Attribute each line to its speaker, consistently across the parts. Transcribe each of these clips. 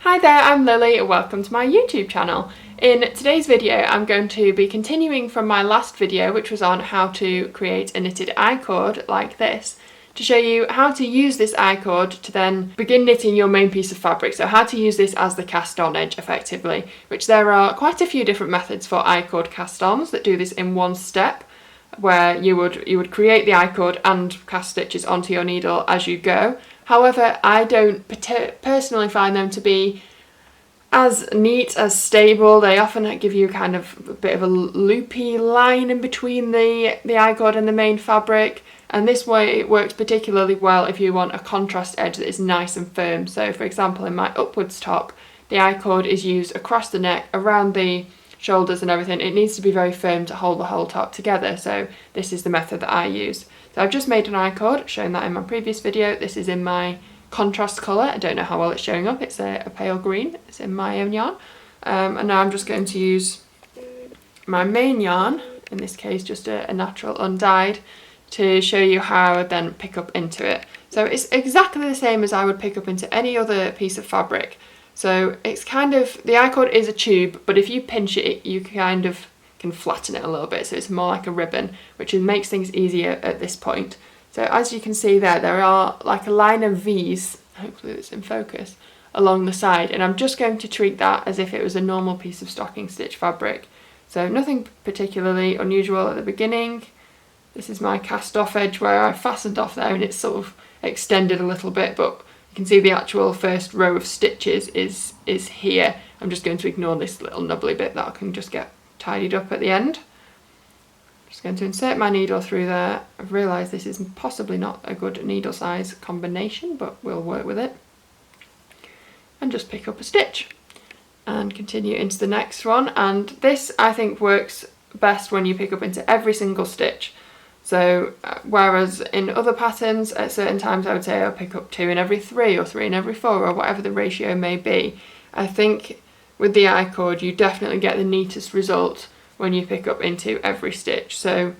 Speaker 1: Hi there, I'm Lily and welcome to my YouTube channel. In today's video I'm going to be continuing from my last video, which was on how to create a knitted I-cord like this, to show you how to use this I-cord to then begin knitting your main piece of fabric. So how to use this as the cast-on edge effectively, which there are quite a few different methods for I-cord cast-ons that do this in one step, where you would create the I-cord and cast stitches onto your needle as you go. However, I don't personally find them to be as neat, as stable. They often give you kind of a bit of a loopy line in between the I-cord and the main fabric, and this way it works particularly well if you want a contrast edge that is nice and firm. So for example, in my upwards top, the I-cord is used across the neck, around the shoulders and everything. It needs to be very firm to hold the whole top together, so this is the method that I use. So I've just made an I-cord, shown that in my previous video. This is in my contrast colour. I don't know how well it's showing up, it's a pale green, it's in my own yarn. And now I'm just going to use my main yarn, in this case just a natural undyed, to show you how I would then pick up into it. So it's exactly the same as I would pick up into any other piece of fabric. So it's kind of, the I-cord is a tube, but if you pinch it, you kind of can flatten it a little bit, so it's more like a ribbon, which makes things easier at this point. So as you can see there are like a line of V's, hopefully it's in focus, along the side, and I'm just going to treat that as if it was a normal piece of stocking stitch fabric. So nothing particularly unusual at the beginning. This is my cast off edge where I fastened off there and it's sort of extended a little bit, but you can see the actual first row of stitches is here. I'm just going to ignore this little nubbly bit that I can just get tidied up at the end. Just going to insert my needle through there. I've realised this is possibly not a good needle size combination, but we'll work with it. And just pick up a stitch and continue into the next one. And this I think works best when you pick up into every single stitch. So whereas in other patterns at certain times I would say I'll pick up 2 in every 3 or 3 in every 4 or whatever the ratio may be, I think with the I-cord you definitely get the neatest result when you pick up into every stitch. So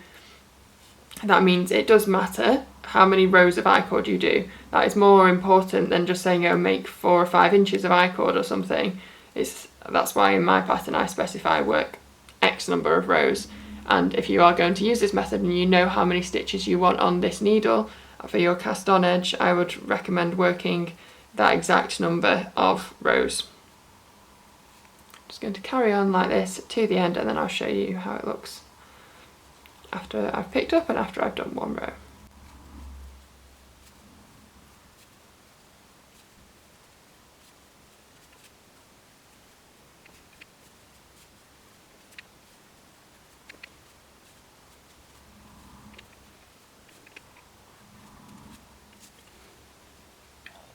Speaker 1: that means it does matter how many rows of I-cord you do. That is more important than just saying, oh, make 4 or 5 inches of I-cord or something. That's why in my pattern I specify work X number of rows. And if you are going to use this method and you know how many stitches you want on this needle for your cast on edge, I would recommend working that exact number of rows. Just going to carry on like this to the end, and then I'll show you how it looks after I've picked up and after I've done one row.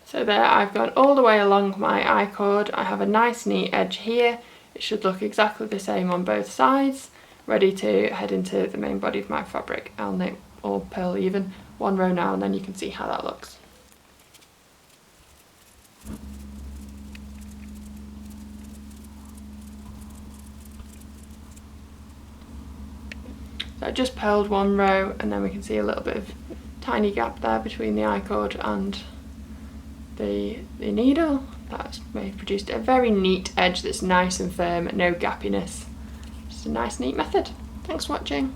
Speaker 1: So there, I've gone all the way along my I-cord. I have a nice neat edge here. It should look exactly the same on both sides, ready to head into the main body of my fabric. I'll knit all purl even one row now, and then you can see how that looks. So I just purled one row, and then we can see a little bit of tiny gap there between the I-cord and the needle. That's produced a very neat edge that's nice and firm, no gappiness. Just a nice neat method. Thanks for watching.